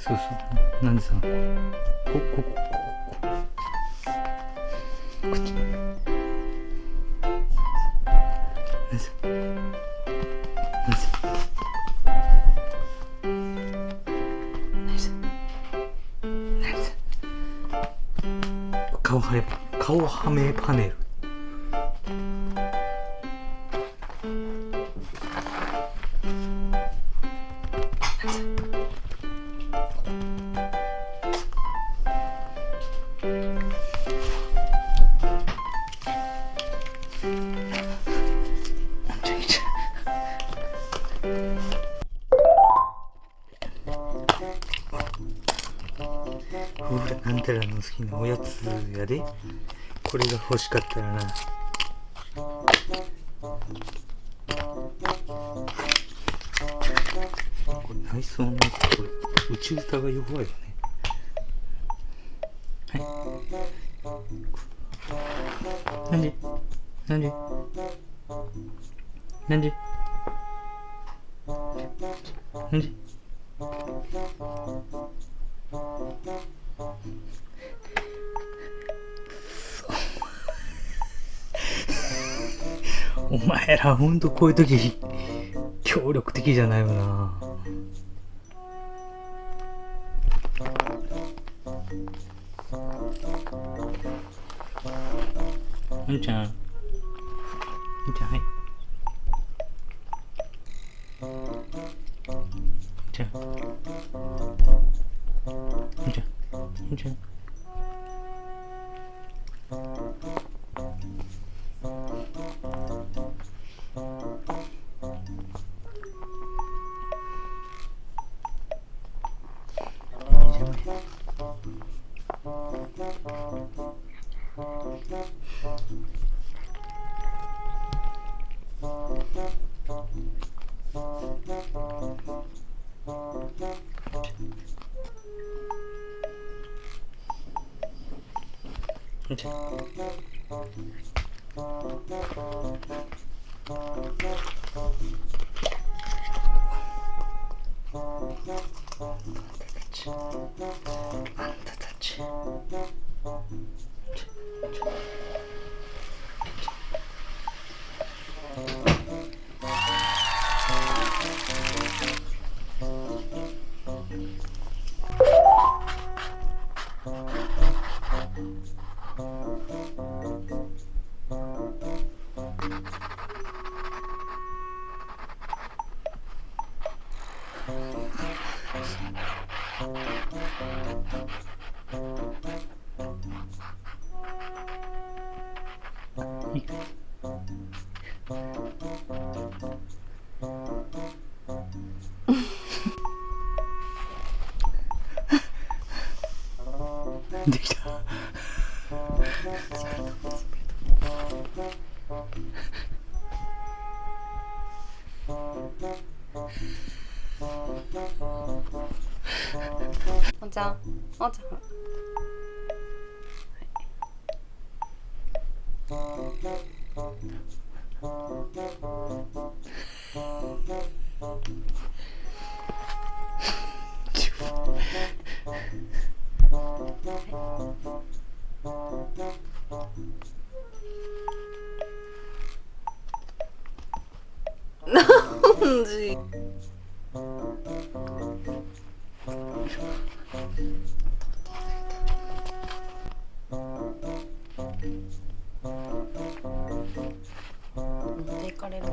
そうそう。なんでさ、こっち。なんでさ。顔はめパネル。ほら、あんたらの好きなおやつやで。これが欲しかったらな。これ内装のこれ宇宙歌が弱いよね。はい。なんでお前らほんとこういう時協力的じゃないよな。うんちゃんはい。じゃああんたたち。できた。おんちゃん。なんじ。持っていかれるわ。